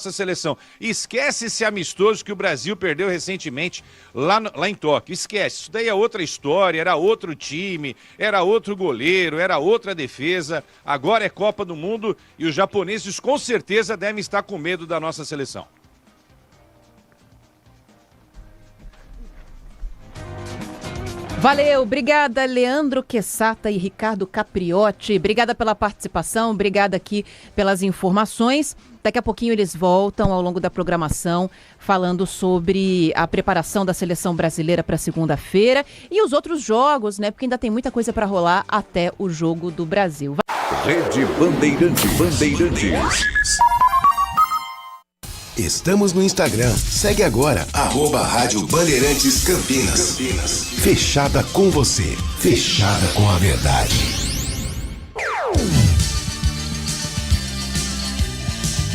nossa seleção. Esquece esse amistoso que o Brasil perdeu recentemente lá em Tóquio. Esquece. Isso daí é outra história, era outro time, era outro goleiro, era outra defesa. Agora é Copa do Mundo e os japoneses com certeza devem estar com medo da nossa seleção. Valeu, obrigada Leandro Quessata e Ricardo Capriotti, obrigada pela participação, obrigada aqui pelas informações. Daqui a pouquinho eles voltam ao longo da programação falando sobre a preparação da seleção brasileira para segunda-feira e os outros jogos, né? Porque ainda tem muita coisa para rolar até o jogo do Brasil. Rede Bandeirantes. Estamos no Instagram. Segue agora, @Rádio Bandeirantes Campinas. Fechada com você. Fechada com a verdade.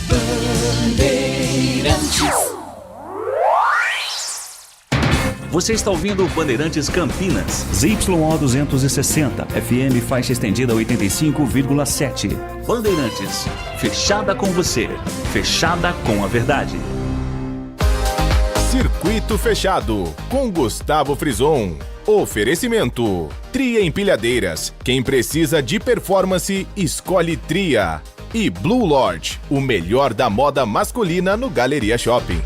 Bandeirantes. Você está ouvindo Bandeirantes Campinas. ZYO 260, FM faixa estendida 85,7. Bandeirantes, fechada com você, fechada com a verdade. Circuito Fechado, com Gustavo Frison. Oferecimento: Tria Empilhadeiras. Quem precisa de performance, escolhe Tria. E Blue Lodge, o melhor da moda masculina no Galeria Shopping.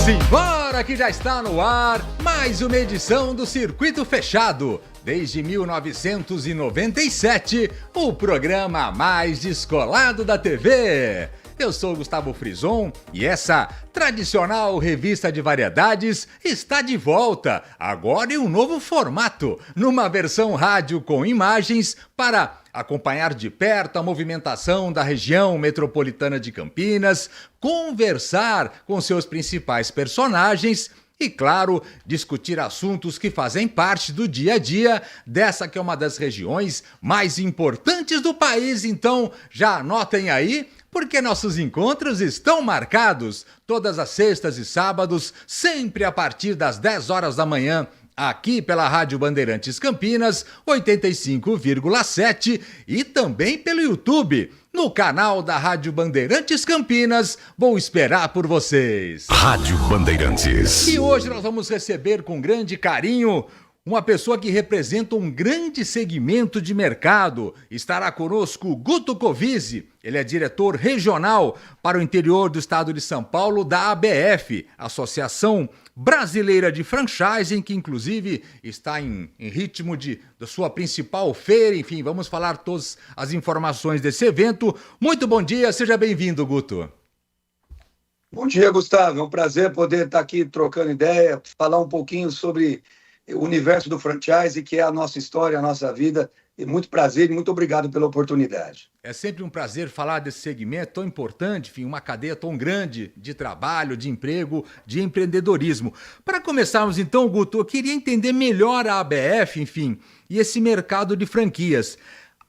Simbora que já está no ar mais uma edição do Circuito Fechado. Desde 1997, o programa mais descolado da TV. Eu sou o Gustavo Frison e essa tradicional revista de variedades está de volta, agora em um novo formato, numa versão rádio com imagens para acompanhar de perto a movimentação da região metropolitana de Campinas, conversar com seus principais personagens e, claro, discutir assuntos que fazem parte do dia a dia dessa que é uma das regiões mais importantes do país. Então, já anotem aí, porque nossos encontros estão marcados todas as sextas e sábados, sempre a partir das 10 horas da manhã, aqui pela Rádio Bandeirantes Campinas, 85,7 e também pelo YouTube, no canal da Rádio Bandeirantes Campinas. Vou esperar por vocês. Rádio Bandeirantes. E hoje nós vamos receber com grande carinho uma pessoa que representa um grande segmento de mercado. Estará conosco Guto Covizzi. Ele é diretor regional para o interior do estado de São Paulo da ABF, Associação Brasileira de Franchising, que inclusive está em ritmo da sua principal feira. Enfim, vamos falar todas as informações desse evento. Muito bom dia, seja bem-vindo, Guto. Bom dia, Gustavo. É um prazer poder estar aqui trocando ideia, falar um pouquinho sobre o universo do franchise, que é a nossa história, a nossa vida. E muito prazer e muito obrigado pela oportunidade. É sempre um prazer falar desse segmento tão importante, enfim, uma cadeia tão grande de trabalho, de emprego, de empreendedorismo. Para começarmos então, Guto, eu queria entender melhor a ABF, enfim, e esse mercado de franquias.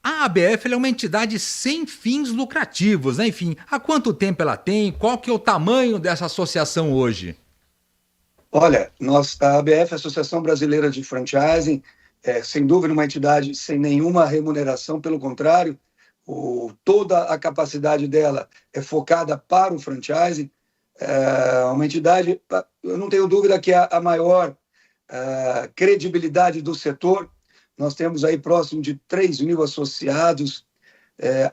A ABF é uma entidade sem fins lucrativos, né? Enfim, há quanto tempo ela tem? Qual que é o tamanho dessa associação hoje? Olha, a ABF, Associação Brasileira de Franchising, sem dúvida uma entidade sem nenhuma remuneração, pelo contrário, toda a capacidade dela é focada para o franchising. É uma entidade, eu não tenho dúvida que é a maior credibilidade do setor. Nós temos aí próximo de 3.000 associados,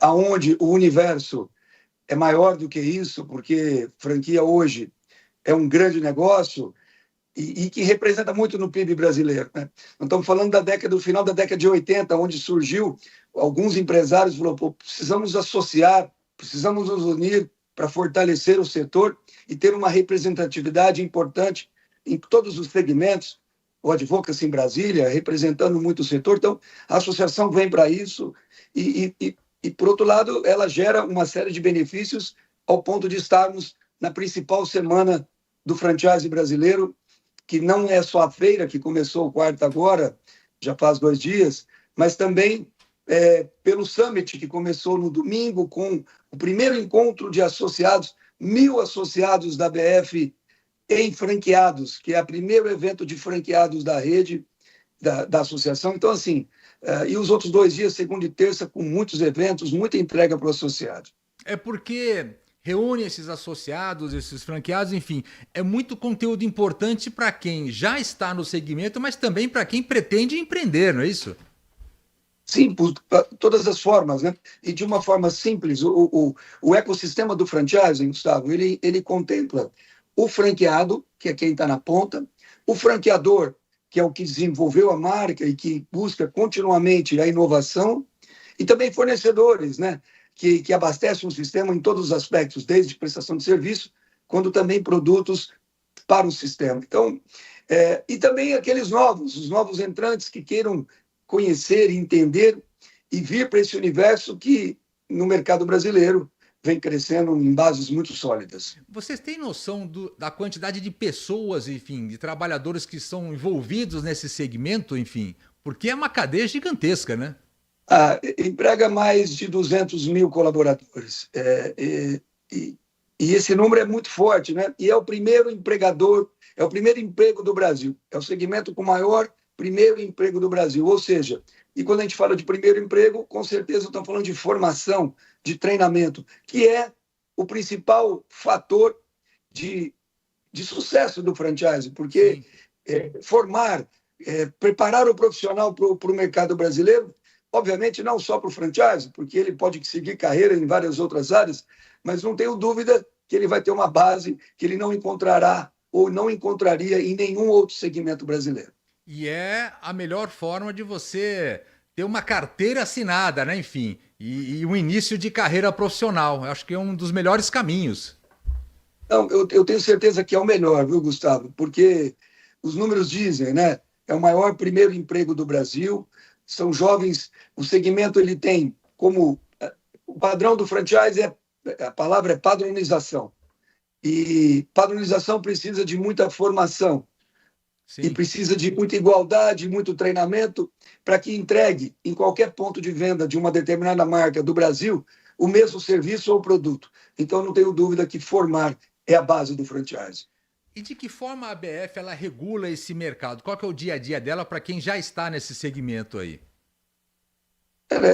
aonde o universo é maior do que isso, porque franquia hoje é um grande negócio e que representa muito no PIB brasileiro, né? Nós estamos falando do final da década de 80, onde surgiu alguns empresários e falou, precisamos nos associar, precisamos nos unir para fortalecer o setor e ter uma representatividade importante em todos os segmentos. O Advocacy em Brasília, representando muito o setor. Então, a associação vem para isso e, por outro lado, ela gera uma série de benefícios ao ponto de estarmos na principal semana do franchise brasileiro, que não é só a feira, que começou quarta agora, já faz 2 dias, mas também pelo Summit, que começou no domingo, com o primeiro encontro de associados, 1.000 associados da BF em franqueados, que é o primeiro evento de franqueados da rede, da associação. Então, assim, e os outros 2 dias, segunda e terça, com muitos eventos, muita entrega para o associado. É porque reúne esses associados, esses franqueados, enfim, é muito conteúdo importante para quem já está no segmento, mas também para quem pretende empreender, não é isso? Sim, por todas as formas, né? E de uma forma simples, o ecossistema do franchising, Gustavo, ele contempla o franqueado, que é quem está na ponta, o franqueador, que é o que desenvolveu a marca e que busca continuamente a inovação, e também fornecedores, né? Que abastecem o sistema em todos os aspectos, desde prestação de serviço, quando também produtos para o sistema. Então, e também aqueles os novos entrantes que queiram conhecer, entender e vir para esse universo que, no mercado brasileiro, vem crescendo em bases muito sólidas. Vocês têm noção da quantidade de pessoas, enfim, de trabalhadores que são envolvidos nesse segmento, enfim? Porque é uma cadeia gigantesca, né? Emprega mais de 200 mil colaboradores. E esse número é muito forte, né? E é o primeiro empregador, é o primeiro emprego do Brasil. É o segmento com maior primeiro emprego do Brasil. Ou seja, e quando a gente fala de primeiro emprego, com certeza estamos falando de formação, de treinamento, que é o principal fator de sucesso do franchise, porque preparar o profissional para o mercado brasileiro, obviamente não só para o franchise, porque ele pode seguir carreira em várias outras áreas, mas não tenho dúvida que ele vai ter uma base que ele não encontrará ou não encontraria em nenhum outro segmento brasileiro. E é a melhor forma de você ter uma carteira assinada, né? Enfim, e um início de carreira profissional. Eu acho que é um dos melhores caminhos. Não, eu tenho certeza que é o melhor, viu, Gustavo? Porque os números dizem, né? É o maior primeiro emprego do Brasil. São jovens, o segmento ele tem como... O padrão do franchise a palavra é padronização. E padronização precisa de muita formação. Sim. E precisa de muita igualdade, muito treinamento, para que entregue em qualquer ponto de venda de uma determinada marca do Brasil o mesmo serviço ou produto. Então, não tenho dúvida que formar é a base do franchise. E de que forma a ABF ela regula esse mercado? Qual que é o dia a dia dela para quem já está nesse segmento aí?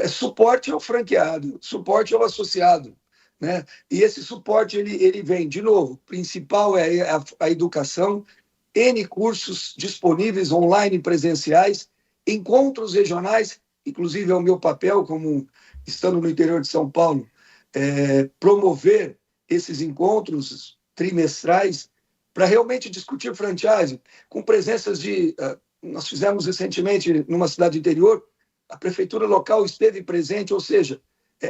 Suporte ao franqueado, suporte ao associado, né? E esse suporte ele vem, de novo, principal é a educação, N cursos disponíveis online e presenciais, encontros regionais, inclusive é o meu papel, como estando no interior de São Paulo, promover esses encontros trimestrais para realmente discutir franchising, com presenças nós fizemos recentemente numa cidade interior, a prefeitura local esteve presente, ou seja,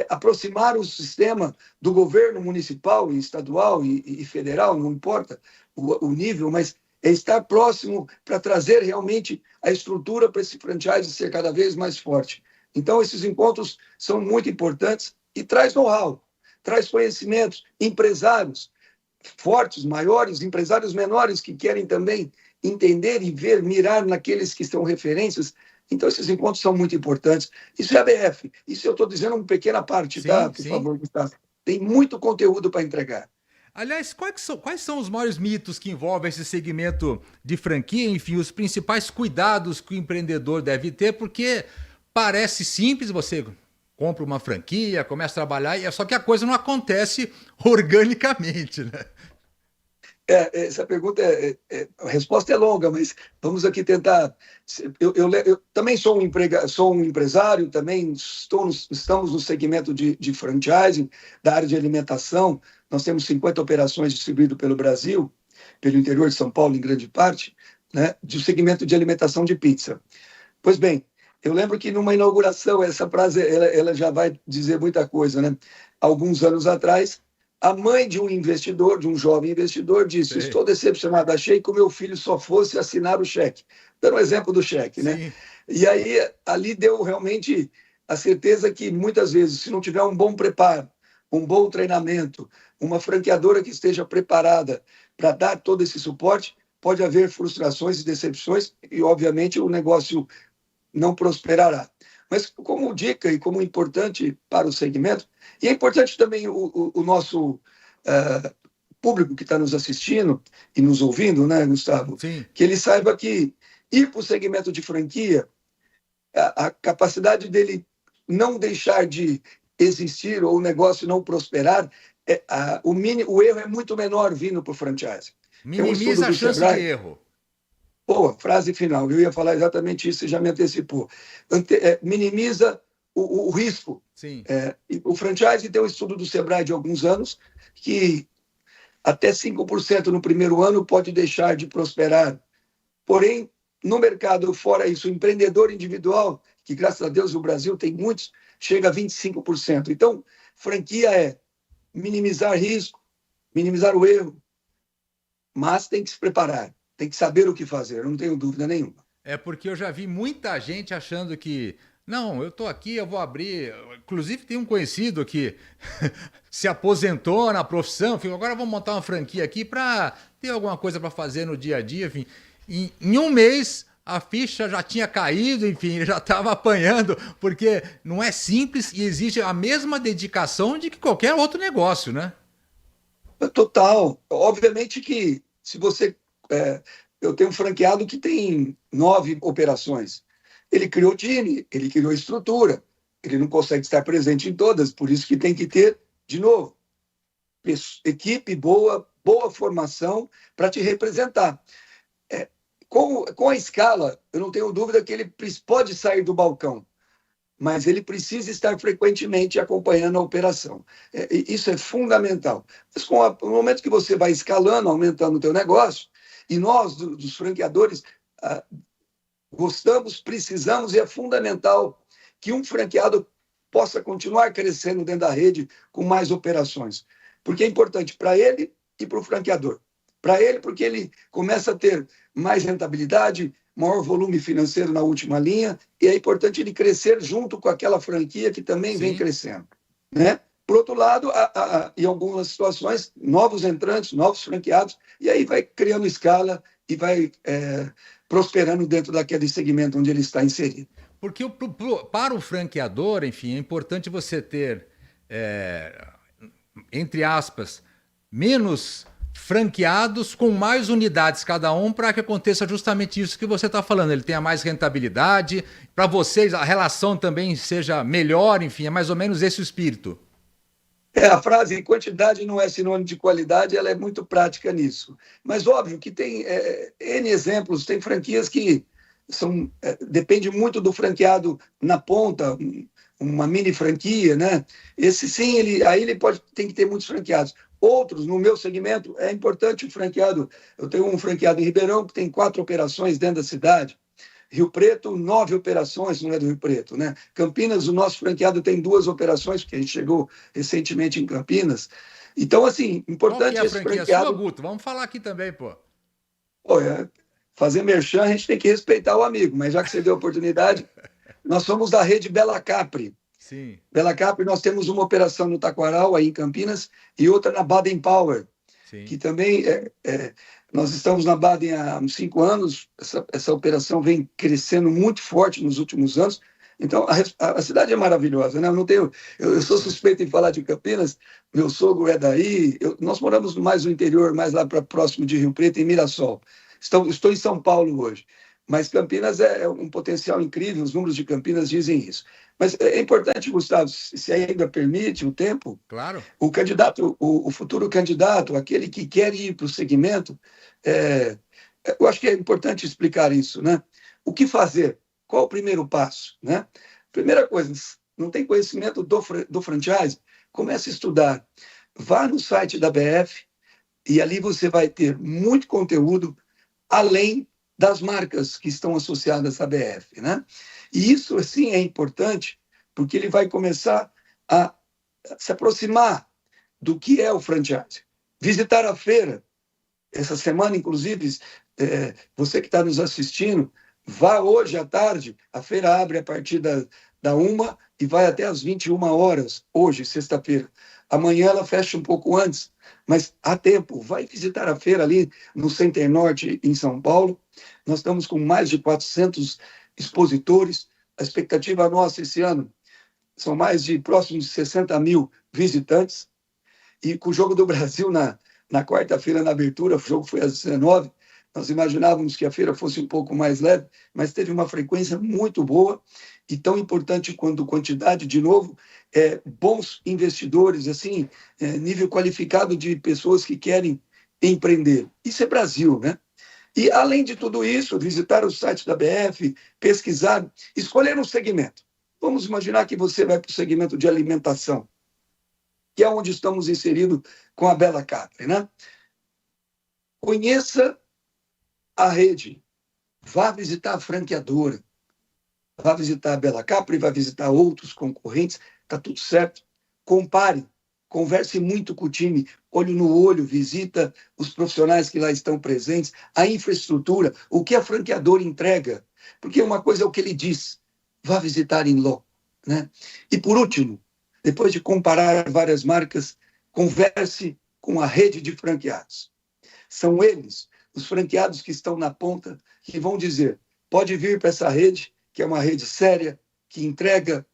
aproximar o sistema do governo municipal e estadual e federal, não importa o nível, mas estar próximo para trazer realmente a estrutura para esse franchise ser cada vez mais forte. Então, esses encontros são muito importantes e traz know-how, traz conhecimentos, empresários fortes, maiores, empresários menores que querem também entender e ver, mirar naqueles que são referências. Então, esses encontros são muito importantes. Isso é ABF. Isso eu estou dizendo uma pequena parte, sim, tá? Por favor, Gustavo. Tem muito conteúdo para entregar. Aliás, quais são os maiores mitos que envolvem esse segmento de franquia? Enfim, os principais cuidados que o empreendedor deve ter, porque parece simples, você compra uma franquia, começa a trabalhar, só que a coisa não acontece organicamente, né? Essa pergunta, a resposta é longa, mas vamos aqui tentar. Eu também sou um empresário, também estamos no segmento de franchising, da área de alimentação. Nós temos 50 operações distribuídas pelo Brasil, pelo interior de São Paulo, em grande parte, né, do segmento de alimentação de pizza. Pois bem, eu lembro que numa inauguração, essa frase ela já vai dizer muita coisa, né? Alguns anos atrás, a mãe de um investidor, de um jovem investidor, disse: estou decepcionado, achei que o meu filho só fosse assinar o cheque. Dando um exemplo do cheque, né? E aí, ali deu realmente a certeza que, muitas vezes, se não tiver um bom preparo, um bom treinamento, uma franqueadora que esteja preparada para dar todo esse suporte, pode haver frustrações e decepções e, obviamente, o negócio não prosperará. Mas como dica e como importante para o segmento, e é importante também o nosso público que está nos assistindo e nos ouvindo, né, Gustavo? Sim. Que ele saiba que ir para o segmento de franquia, a capacidade dele não deixar de existir ou o negócio não prosperar, o erro é muito menor vindo para o franchise. Minimiza a chance de erro. Pô, frase final. Eu ia falar exatamente isso e já me antecipou. Minimiza o risco. Sim. O franchise tem um estudo do Sebrae de alguns anos que até 5% no primeiro ano pode deixar de prosperar. Porém, no mercado, fora isso, o empreendedor individual, que graças a Deus o Brasil tem muitos, chega a 25%. Então, franquia é minimizar risco, minimizar o erro, mas tem que se preparar, tem que saber o que fazer, não tenho dúvida nenhuma. É porque eu já vi muita gente achando que não, eu estou aqui, eu vou abrir. Inclusive, tem um conhecido que se aposentou na profissão, falou, agora vou montar uma franquia aqui para ter alguma coisa para fazer no dia a dia. Enfim, em um mês, a ficha já tinha caído, enfim, ele já estava apanhando, porque não é simples e exige a mesma dedicação de que qualquer outro negócio, né? Total. Obviamente que se você... eu tenho um franqueado que tem 9 operações. Ele criou time, ele criou estrutura, ele não consegue estar presente em todas, por isso que tem que ter, de novo, equipe boa formação para te representar. Com a escala, eu não tenho dúvida que ele pode sair do balcão, mas ele precisa estar frequentemente acompanhando a operação. Isso é fundamental. Mas no momento que você vai escalando, aumentando o teu negócio, e nós, dos franqueadores, gostamos, precisamos, e é fundamental que um franqueado possa continuar crescendo dentro da rede com mais operações. Porque é importante para ele e para o franqueador. Para ele, porque ele começa a ter mais rentabilidade, maior volume financeiro na última linha, e é importante ele crescer junto com aquela franquia que também vem crescendo. Né? Por outro lado, em algumas situações, novos entrantes, novos franqueados, e aí vai criando escala e vai prosperando dentro daquele segmento onde ele está inserido. Porque para o franqueador, enfim, é importante você ter, entre aspas, menos franqueados com mais unidades cada um para que aconteça justamente isso que você está falando. Ele tenha mais rentabilidade, para vocês a relação também seja melhor, enfim, é mais ou menos esse o espírito. A frase quantidade não é sinônimo de qualidade, ela é muito prática nisso. Mas óbvio que tem N exemplos, tem franquias que depende muito do franqueado na ponta, uma mini franquia, né? Esse sim, aí ele tem que ter muitos franqueados. Outros, no meu segmento, é importante o franqueado. Eu tenho um franqueado em Ribeirão que tem 4 operações dentro da cidade. Rio Preto, 9 operações, não é do Rio Preto, né? Campinas, o nosso franqueado tem 2 operações, porque a gente chegou recentemente em Campinas. Então, assim, importante esse franqueado... Qual que é a franquia sua, Guto? Vamos falar aqui também, pô. Fazer merchan, a gente tem que respeitar o amigo, mas já que você deu a oportunidade, nós somos da rede Bela Capri. Sim. Bela Capri, nós temos uma operação no Taquaral, aí em Campinas, e outra na Baden Powell, sim, que também nós estamos na Baden há uns 5 anos, essa operação vem crescendo muito forte nos últimos anos, então a cidade é maravilhosa, né? Eu sou suspeito em falar de Campinas, meu sogro é daí, nós moramos mais no interior, mais lá para próximo de Rio Preto, em Mirassol. Estou em São Paulo hoje, mas Campinas é um potencial incrível, os números de Campinas dizem isso. Mas é importante, Gustavo, se ainda permite o tempo, claro, o candidato, o futuro candidato, aquele que quer ir para o segmento, eu acho que é importante explicar isso, né? O que fazer? Qual o primeiro passo? Né? Primeira coisa, não tem conhecimento do franchise? Comece a estudar. Vá no site da BF e ali você vai ter muito conteúdo além das marcas que estão associadas à BF, né? E isso, assim, é importante porque ele vai começar a se aproximar do que é o franchise. Visitar a feira. Essa semana, inclusive, você que está nos assistindo, vá hoje à tarde, a feira abre a partir da 1h e vai até às 21h, hoje, sexta-feira. Amanhã ela fecha um pouco antes, mas há tempo. Vai visitar a feira ali no Center Norte, em São Paulo. Nós estamos com mais de 400 expositores. A expectativa nossa esse ano são mais de próximos de 60 mil visitantes. E com o Jogo do Brasil na quarta-feira, na abertura, o jogo foi às 19h, Nós imaginávamos que a feira fosse um pouco mais leve, mas teve uma frequência muito boa e tão importante quanto quantidade, de novo, bons investidores, assim, nível qualificado de pessoas que querem empreender. Isso é Brasil, né? E, além de tudo isso, visitar o site da BF, pesquisar, escolher um segmento. Vamos imaginar que você vai para o segmento de alimentação, que é onde estamos inseridos com a Bela Capri, né? Conheça a rede, vá visitar a franqueadora, vá visitar a Bela Capri, vá visitar outros concorrentes, está tudo certo. Compare, converse muito com o time, olho no olho, visita os profissionais que lá estão presentes, a infraestrutura, o que a franqueadora entrega. Porque uma coisa é o que ele diz, vá visitar em loco, né? E por último, depois de comparar várias marcas, converse com a rede de franqueados. São eles, os franqueados que estão na ponta, que vão dizer, pode vir para essa rede, que é uma rede séria, que entrega.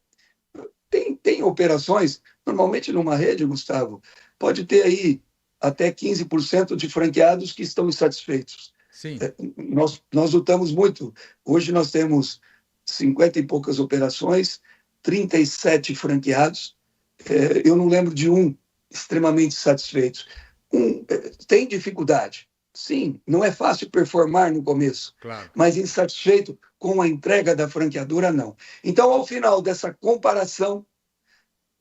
Tem operações, normalmente numa rede, Gustavo, pode ter aí até 15% de franqueados que estão insatisfeitos. Sim. Nós lutamos muito. Hoje nós temos 50 e poucas operações, 37 franqueados. Eu não lembro de um extremamente satisfeito. Tem dificuldade. Sim, não é fácil performar no começo, claro, mas insatisfeito com a entrega da franqueadora, não. Então, ao final dessa comparação,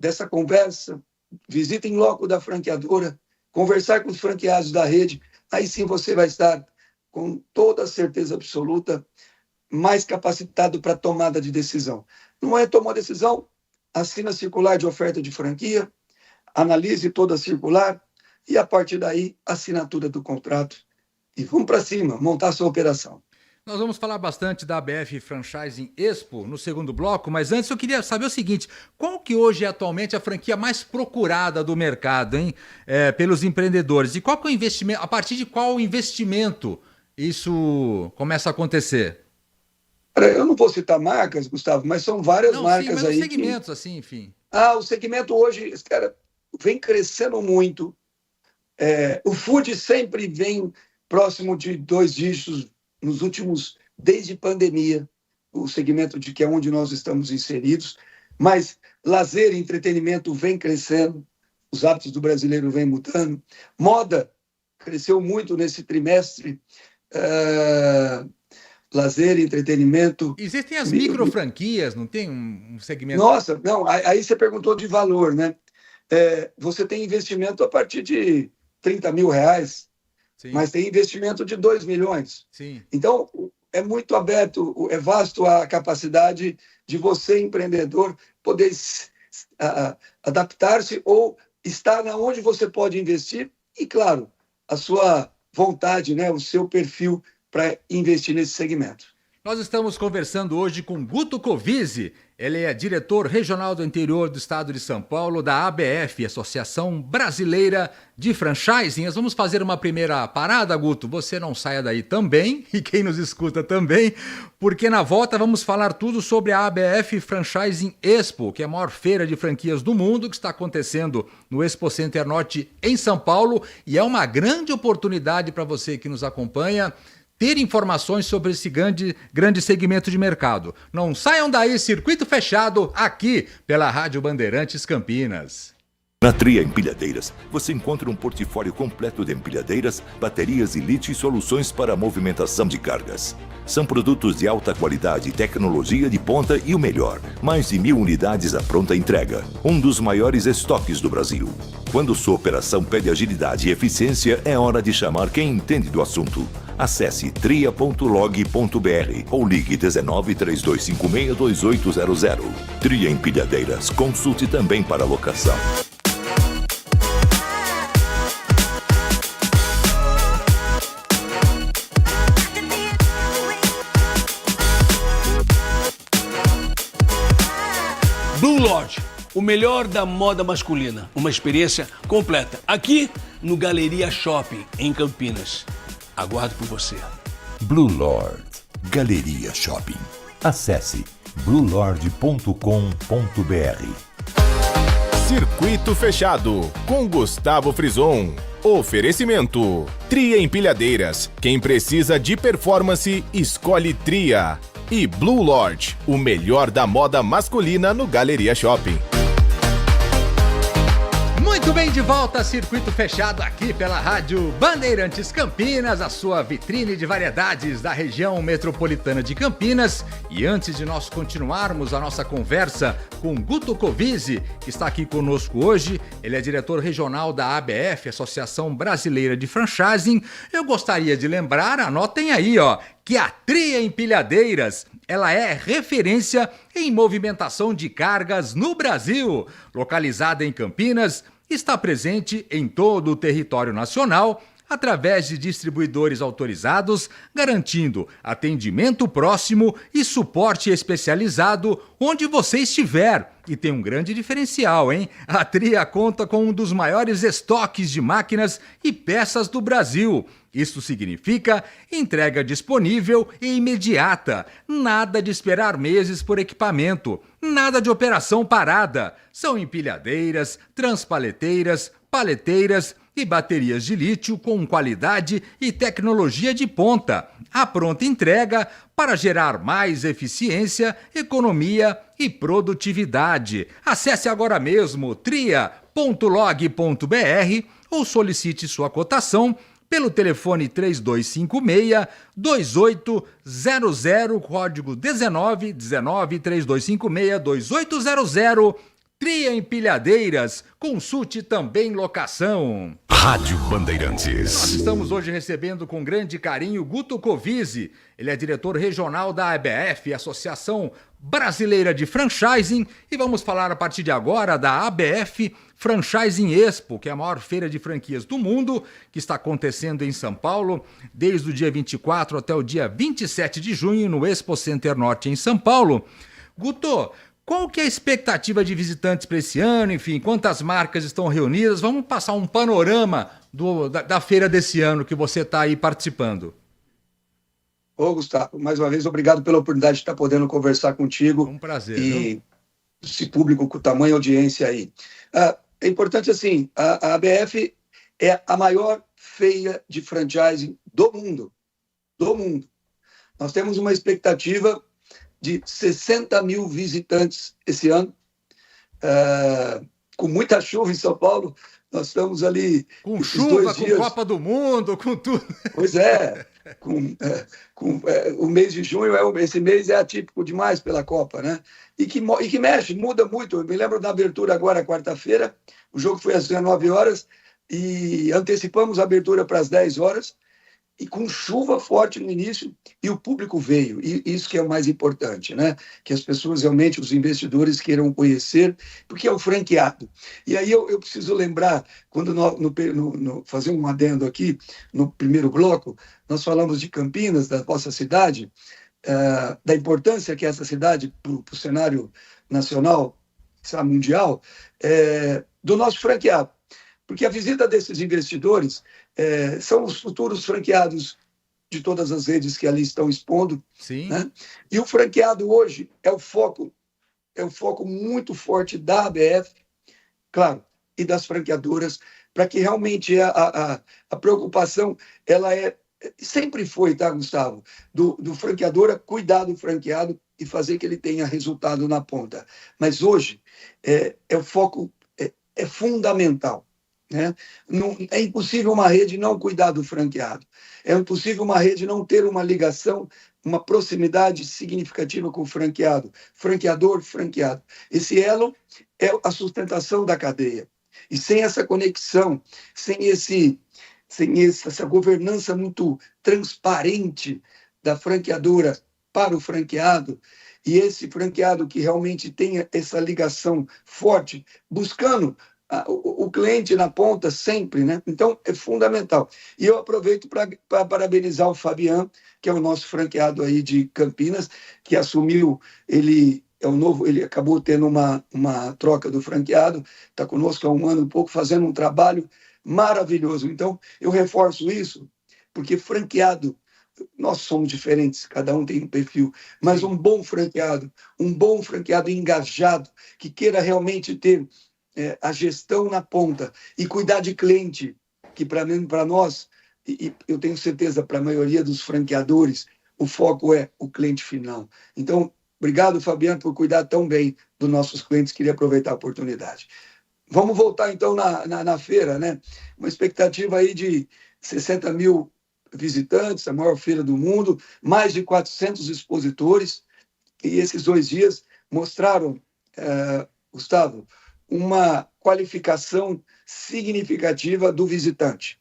dessa conversa, visita em loco da franqueadora, conversar com os franqueados da rede, aí sim você vai estar, com toda a certeza absoluta, mais capacitado para tomada de decisão. Não é tomar decisão, assina a circular de oferta de franquia, analise toda a circular e, a partir daí, assinatura do contrato. E vamos para cima, montar a sua operação. Nós vamos falar bastante da ABF Franchising Expo no segundo bloco, mas antes eu queria saber o seguinte, qual que hoje é atualmente a franquia mais procurada do mercado, hein? Pelos empreendedores? E qual que é o investimento, a partir de qual investimento isso começa a acontecer? Eu não vou citar marcas, Gustavo, mas são várias marcas, mas aí. Os segmentos, assim, enfim. O segmento hoje, cara, vem crescendo muito. O food sempre vem próximo de 2 dígitos nos últimos, desde pandemia, o segmento que é onde nós estamos inseridos, mas lazer e entretenimento vem crescendo, os hábitos do brasileiro vêm mudando, moda cresceu muito nesse trimestre, lazer e entretenimento. Existem as micro franquias, não tem um segmento? Nossa, não, aí você perguntou de valor, né? Você tem investimento a partir de R$30 mil, sim, mas tem investimento de 2 milhões. Sim. Então, é muito aberto, é vasto a capacidade de você, empreendedor, poder adaptar-se ou estar onde você pode investir e, claro, a sua vontade, né, o seu perfil para investir nesse segmento. Nós estamos conversando hoje com Guto Covizzi. Ele é diretor regional do interior do estado de São Paulo, da ABF, Associação Brasileira de Franchising. Nós vamos fazer uma primeira parada, Guto. Você não saia daí também, e quem nos escuta também, porque na volta vamos falar tudo sobre a ABF Franchising Expo, que é a maior feira de franquias do mundo, que está acontecendo no Expo Center Norte em São Paulo, e é uma grande oportunidade para você que nos acompanha ter informações sobre esse grande segmento de mercado. Não saiam daí, circuito fechado, aqui pela Rádio Bandeirantes Campinas. Na Tria Empilhadeiras, você encontra um portfólio completo de empilhadeiras, baterias e lítio e soluções para a movimentação de cargas. São produtos de alta qualidade, tecnologia de ponta e o melhor, mais de 1.000 unidades à pronta entrega. Um dos maiores estoques do Brasil. Quando sua operação pede agilidade e eficiência, é hora de chamar quem entende do assunto. Acesse tria.log.br ou ligue 19 3256 2800. Tria Empilhadeiras, consulte também para locação. Blue Lodge, o melhor da moda masculina. Uma experiência completa. Aqui no Galeria Shopping, em Campinas. Aguardo por você. Blue Lord, Galeria Shopping. Acesse bluelord.com.br. Circuito Fechado, com Gustavo Frison. Oferecimento: Tria Empilhadeiras. Quem precisa de performance, escolhe Tria. E Blue Lodge, o melhor da moda masculina no Galeria Shopping. Muito bem, de volta a Circuito Fechado aqui pela Rádio Bandeirantes Campinas, a sua vitrine de variedades da região metropolitana de Campinas. E antes de nós continuarmos a nossa conversa com Guto Covizzi, que está aqui conosco hoje, ele é diretor regional da ABF, Associação Brasileira de Franchising, eu gostaria de lembrar, anotem aí, que a Tria Empilhadeiras, ela é referência em movimentação de cargas no Brasil. Localizada em Campinas, está presente em todo o território nacional através de distribuidores autorizados, garantindo atendimento próximo e suporte especializado onde você estiver. E tem um grande diferencial, hein? A Tria conta com um dos maiores estoques de máquinas e peças do Brasil. Isso significa entrega disponível e imediata. Nada de esperar meses por equipamento. Nada de operação parada. São empilhadeiras, transpaleteiras, paleteiras e baterias de lítio com qualidade e tecnologia de ponta. A pronta entrega para gerar mais eficiência, economia e produtividade. Acesse agora mesmo tria.log.br ou solicite sua cotação pelo telefone 3256-2800, código 1919 3256-2800. Tria Empilhadeiras, consulte também locação. Rádio Bandeirantes. Nós estamos hoje recebendo com grande carinho Guto Covizzi. Ele é diretor regional da ABF, Associação Brasileira de Franchising, e vamos falar a partir de agora da ABF Franchising Expo, que é a maior feira de franquias do mundo, que está acontecendo em São Paulo desde o dia 24 até o dia 27 de junho no Expo Center Norte em São Paulo. Guto, qual que é a expectativa de visitantes para esse ano? Enfim, quantas marcas estão reunidas? Vamos passar um panorama da feira desse ano que você está aí participando. Ô, Gustavo, mais uma vez, obrigado pela oportunidade de estar podendo conversar contigo. Um prazer. E esse público com tamanha audiência aí. É importante, assim, a ABF é a maior feira de franchising do mundo. Do mundo. Nós temos uma expectativa de 60 mil visitantes esse ano, com muita chuva em São Paulo. Nós estamos ali com chuva, com Copa do Mundo, com tudo. Pois é, o mês de junho, esse mês é atípico demais pela Copa, né? E que mexe, muda muito. Eu me lembro da abertura agora, quarta-feira, o jogo foi às 19 horas e antecipamos a abertura para as 10 horas, e com chuva forte no início, e o público veio. E isso que é o mais importante, né? Que as pessoas realmente, os investidores, queiram conhecer, porque é o franqueado. E aí eu preciso lembrar, quando fazer um adendo aqui, no primeiro bloco, nós falamos de Campinas, da nossa cidade, da importância que é essa cidade para o cenário nacional, mundial, do nosso franqueado. Porque a visita desses investidores são os futuros franqueados de todas as redes que ali estão expondo. Sim. Né? E o franqueado hoje é o foco muito forte da ABF, claro, e das franqueadoras, para que realmente a preocupação, ela sempre foi, tá, Gustavo, do franqueador cuidar do franqueado e fazer que ele tenha resultado na ponta. Mas hoje o foco é fundamental. Né? Não, é impossível uma rede não cuidar do franqueado. É impossível uma rede não ter uma ligação, uma proximidade significativa com o franqueado. Franqueador, franqueado. Esse elo é a sustentação da cadeia. E sem essa conexão, sem essa governança muito transparente da franqueadora para o franqueado, e esse franqueado que realmente tenha essa ligação forte, buscando o cliente na ponta sempre, né? Então, é fundamental. E eu aproveito para parabenizar o Fabian, que é o nosso franqueado aí de Campinas, que assumiu, ele acabou tendo uma troca do franqueado, está conosco há um ano e pouco, fazendo um trabalho maravilhoso. Então, eu reforço isso, porque franqueado, nós somos diferentes, cada um tem um perfil, mas um bom franqueado engajado, que queira realmente ter a gestão na ponta e cuidar de cliente que para nós, e eu tenho certeza para a maioria dos franqueadores, o foco é o cliente final. Então, obrigado, Fabiano, por cuidar tão bem dos nossos clientes. Queria aproveitar a oportunidade. Vamos voltar, então, na feira, né? Uma expectativa aí de 60 mil visitantes, a maior feira do mundo, mais de 400 expositores, e esses 2 dias mostraram, Gustavo, uma qualificação significativa do visitante,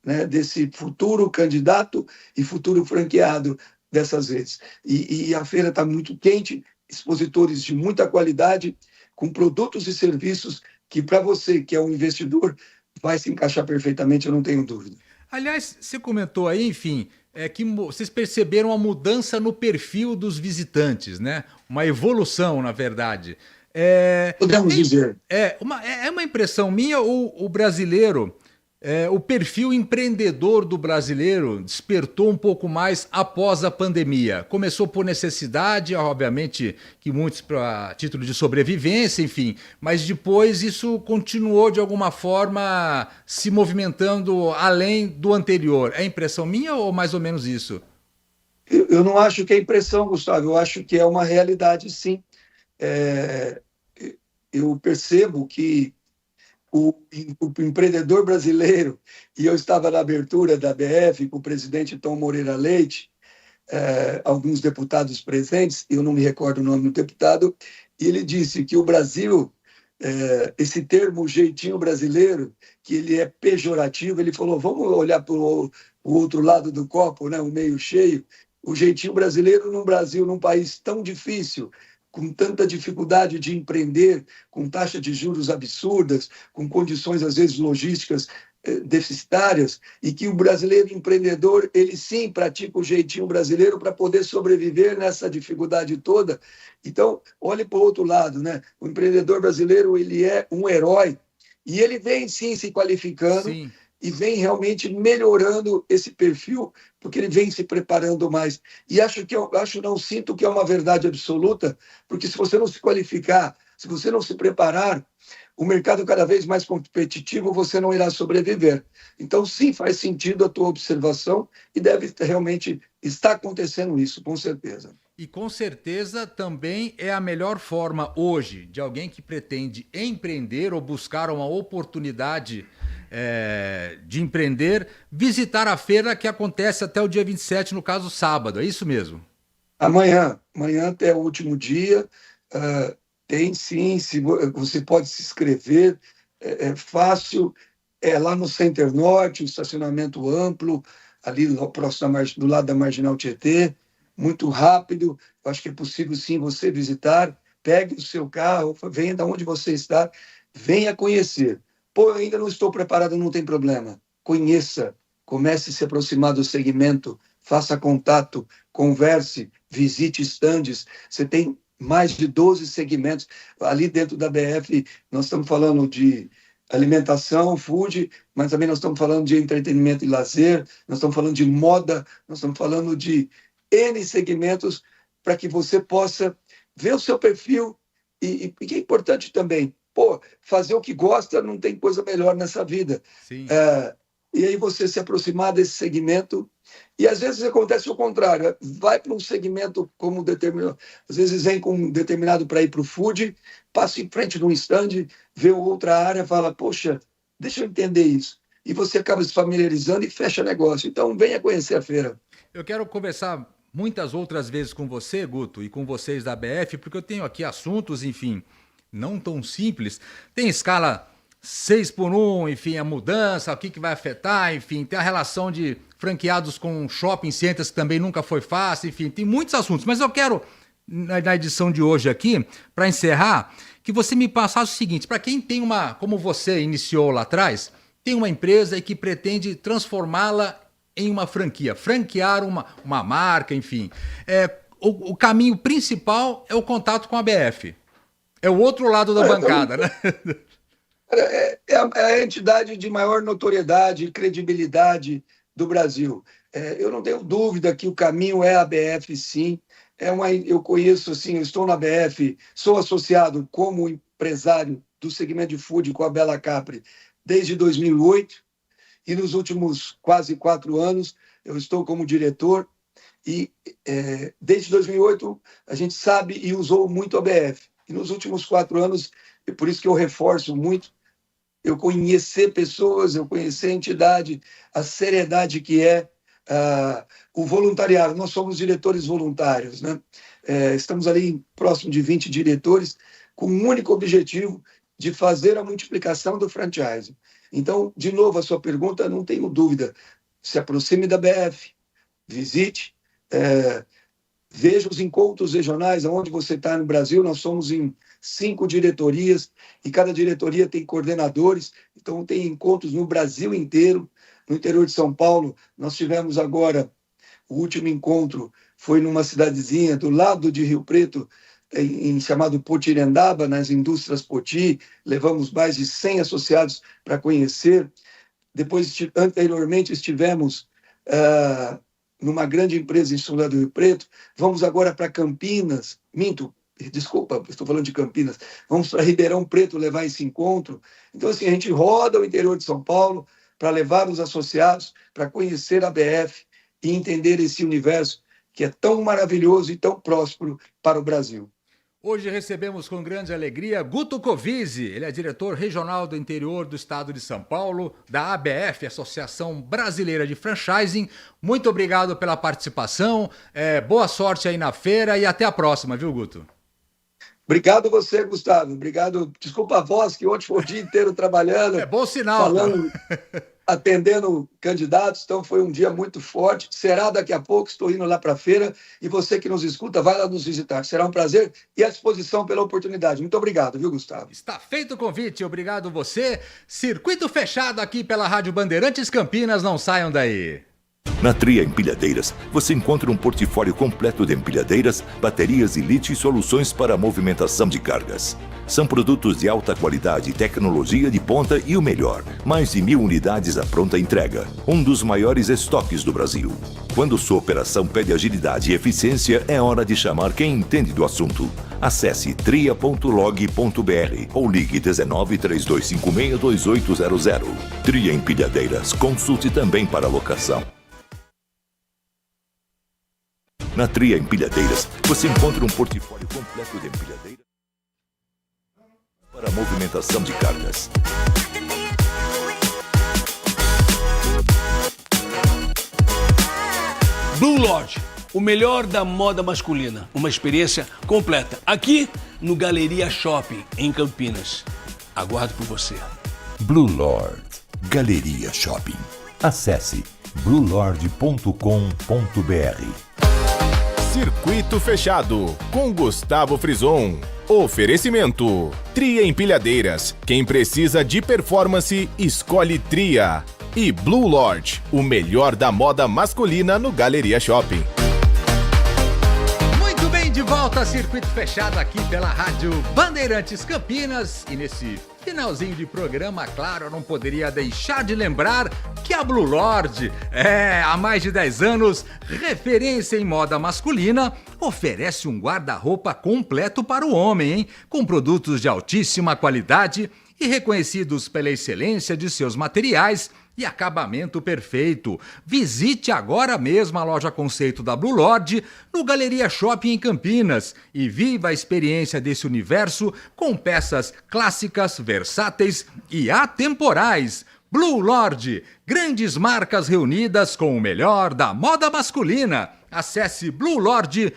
né? Desse futuro candidato e futuro franqueado dessas redes. E a feira está muito quente, expositores de muita qualidade, com produtos e serviços que, para você, que é um investidor, vai se encaixar perfeitamente, eu não tenho dúvida. Aliás, você comentou aí, enfim, que vocês perceberam a mudança no perfil dos visitantes, né? Uma evolução, na verdade. Podemos dizer. É uma impressão minha, ou o brasileiro, o perfil empreendedor do brasileiro despertou um pouco mais após a pandemia. Começou por necessidade, obviamente, que muitos para título de sobrevivência, enfim, mas depois isso continuou de alguma forma se movimentando além do anterior. É impressão minha ou mais ou menos isso? Eu não acho que é impressão, Gustavo, eu acho que é uma realidade, sim. Eu percebo que o empreendedor brasileiro, e eu estava na abertura da BF com o presidente Tom Moreira Leite, alguns deputados presentes, eu não me recordo o nome do deputado, e ele disse que o Brasil, esse termo jeitinho brasileiro, que ele é pejorativo, ele falou, vamos olhar para o outro lado do copo, né, o meio cheio, o jeitinho brasileiro num Brasil, num país tão difícil, com tanta dificuldade de empreender, com taxa de juros absurdas, com condições, às vezes, logísticas deficitárias, e que o brasileiro empreendedor, ele sim pratica o jeitinho brasileiro para poder sobreviver nessa dificuldade toda. Então, olhe para o outro lado, né? O empreendedor brasileiro, ele é um herói, e ele vem sim se qualificando, sim, e vem realmente melhorando esse perfil, porque ele vem se preparando mais. E sinto que é uma verdade absoluta, porque se você não se qualificar, se você não se preparar, o mercado cada vez mais competitivo, você não irá sobreviver. Então, sim, faz sentido a tua observação e deve realmente estar acontecendo isso, com certeza. E com certeza também é a melhor forma hoje de alguém que pretende empreender ou buscar uma oportunidade de empreender, visitar a feira que acontece até o dia 27, no caso sábado, é isso mesmo? Amanhã até o último dia, tem sim, você pode se inscrever, é fácil, lá no Center Norte, um estacionamento amplo, ali próximo do lado da Marginal Tietê, muito rápido, eu acho que é possível sim você visitar, pegue o seu carro, venha de onde você está, venha conhecer. Pô, eu ainda não estou preparado, não tem problema. Conheça, comece a se aproximar do segmento, faça contato, converse, visite estandes. Você tem mais de 12 segmentos. Ali dentro da BF, nós estamos falando de alimentação, food, mas também nós estamos falando de entretenimento e lazer, nós estamos falando de moda, nós estamos falando de N segmentos para que você possa ver o seu perfil e que é importante também, fazer o que gosta não tem coisa melhor nessa vida. Sim. E aí você se aproximar desse segmento, e às vezes acontece o contrário, vai para um segmento como determinado, às vezes vem com determinado para ir para o food, passa em frente de um stand, vê outra área, fala, poxa, deixa eu entender isso. E você acaba se familiarizando e fecha negócio. Então venha conhecer a feira. Eu quero conversar muitas outras vezes com você, Guto, e com vocês da BF, porque eu tenho aqui assuntos, enfim, não tão simples. Tem escala 6x1, enfim, a mudança, o que vai afetar, enfim, tem a relação de franqueados com shopping centers, que também nunca foi fácil, enfim, tem muitos assuntos. Mas eu quero, na edição de hoje aqui, para encerrar, que você me passasse o seguinte, para quem tem como você iniciou lá atrás, tem uma empresa e que pretende transformá-la em uma franquia, franquear uma marca, enfim. O caminho principal é o contato com a BF. É o outro lado da bancada, né? É a entidade de maior notoriedade e credibilidade do Brasil. Eu não tenho dúvida que o caminho é a BF, sim. Eu conheço, assim, eu estou na BF, sou associado como empresário do segmento de food com a Bela Capri desde 2008. e nos últimos quase 4 anos eu estou como diretor e desde 2008 a gente sabe e usou muito a BF. E nos últimos 4 anos, e por isso que eu reforço muito, eu conhecer pessoas, eu conhecer a entidade, a seriedade que é o voluntariado. Nós somos diretores voluntários, né? Estamos ali próximo de 20 diretores com um único objetivo de fazer a multiplicação do franchising. Então, de novo, a sua pergunta, não tenho dúvida, se aproxime da BF, visite, veja os encontros regionais, onde você está no Brasil. Nós somos em 5 diretorias e cada diretoria tem coordenadores, então tem encontros no Brasil inteiro. No interior de São Paulo, nós tivemos agora, o último encontro foi numa cidadezinha do lado de Rio Preto, chamado Potirendaba, nas indústrias Poti. Levamos mais de 100 associados para conhecer. Depois, anteriormente, estivemos numa grande empresa em São Paulo do Rio Preto. Vamos agora para Campinas. Desculpa, estou falando de Campinas. Vamos para Ribeirão Preto levar esse encontro. Então, assim, a gente roda o interior de São Paulo para levar os associados, para conhecer a BF e entender esse universo que é tão maravilhoso e tão próspero para o Brasil. Hoje recebemos com grande alegria Guto Covizzi. Ele é diretor regional do interior do estado de São Paulo, da ABF, Associação Brasileira de Franchising. Muito obrigado pela participação, boa sorte aí na feira e até a próxima, viu, Guto? Obrigado a você, Gustavo. Obrigado. Desculpa a voz, que ontem foi o dia inteiro trabalhando. É bom sinal. Falando, atendendo candidatos, então foi um dia muito forte. Será daqui a pouco, estou indo lá para a feira. E você que nos escuta, vai lá nos visitar. Será um prazer e à disposição pela oportunidade. Muito obrigado, viu, Gustavo? Está feito o convite. Obrigado você. Circuito fechado aqui pela Rádio Bandeirantes Campinas. Não saiam daí. Na Tria Empilhadeiras, você encontra um portfólio completo de empilhadeiras, baterias e lítio e soluções para a movimentação de cargas. São produtos de alta qualidade, tecnologia de ponta e o melhor, mais de 1.000 unidades à pronta entrega. Um dos maiores estoques do Brasil. Quando sua operação pede agilidade e eficiência, é hora de chamar quem entende do assunto. Acesse tria.log.br ou ligue 19 3256 2800. Tria Empilhadeiras, consulte também para locação. Na Tria Empilhadeiras, você encontra um portfólio completo de empilhadeiras para a movimentação de cargas. Blue Lodge, o melhor da moda masculina. Uma experiência completa. Aqui no Galeria Shopping, em Campinas. Aguardo por você. Blue Lord, Galeria Shopping. Acesse bluelord.com.br. Circuito fechado com Gustavo Frison. Oferecimento: Tria Empilhadeiras. Quem precisa de performance, escolhe Tria. E Blue Lord, o melhor da moda masculina no Galeria Shopping. Muito bem, de volta a Circuito Fechado aqui pela Rádio Bandeirantes Campinas. E nesse finalzinho de programa, claro, eu não poderia deixar de lembrar que a Blue Lord, há mais de 10 anos, referência em moda masculina, oferece um guarda-roupa completo para o homem, hein? Com produtos de altíssima qualidade e reconhecidos pela excelência de seus materiais e acabamento perfeito. Visite agora mesmo a loja conceito da Blue Lord no Galeria Shopping em Campinas e viva a experiência desse universo com peças clássicas, versáteis e atemporais. Blue Lord, grandes marcas reunidas com o melhor da moda masculina. Acesse bluelord.com.br.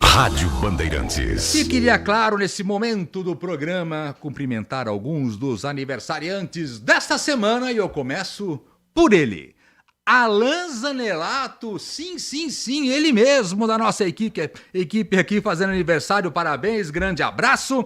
Rádio Bandeirantes. E queria, claro, nesse momento do programa, cumprimentar alguns dos aniversariantes desta semana e eu começo por ele. Alan Zanelato, sim, ele mesmo da nossa equipe aqui fazendo aniversário, parabéns, grande abraço.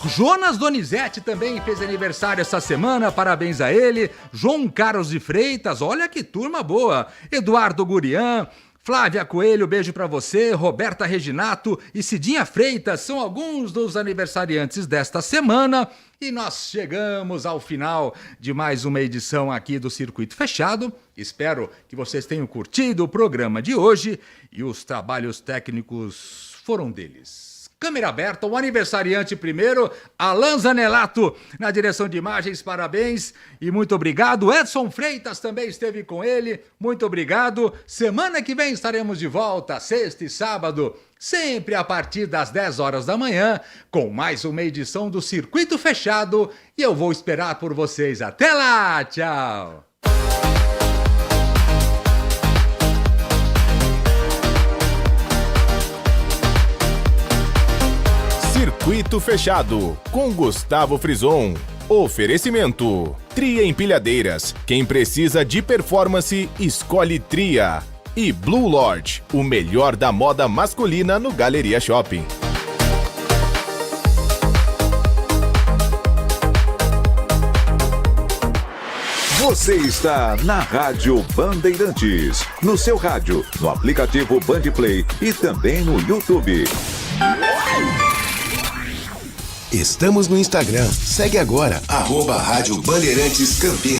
Jonas Donizete também fez aniversário essa semana, parabéns a ele. João Carlos de Freitas, olha que turma boa. Eduardo Gurian, Flávia Coelho, beijo pra você. Roberta Reginato e Cidinha Freitas são alguns dos aniversariantes desta semana. E nós chegamos ao final de mais uma edição aqui do Circuito Fechado. Espero que vocês tenham curtido o programa de hoje e os trabalhos técnicos foram deles. Câmera aberta, o aniversariante primeiro, Alan Zanelato, na direção de imagens, parabéns e muito obrigado. Edson Freitas também esteve com ele, muito obrigado. Semana que vem estaremos de volta, sexta e sábado, sempre a partir das 10 horas da manhã, com mais uma edição do Circuito Fechado, e eu vou esperar por vocês. Até lá, tchau! Circuito Fechado, com Gustavo Frison. Oferecimento: Tria Empilhadeiras. Quem precisa de performance, escolhe Tria. E Blue Lord, o melhor da moda masculina no Galeria Shopping. Você está na Rádio Bandeirantes. No seu rádio, no aplicativo Bandplay e também no YouTube. Estamos no Instagram. Segue agora, @Rádio Bandeirantes Campinas.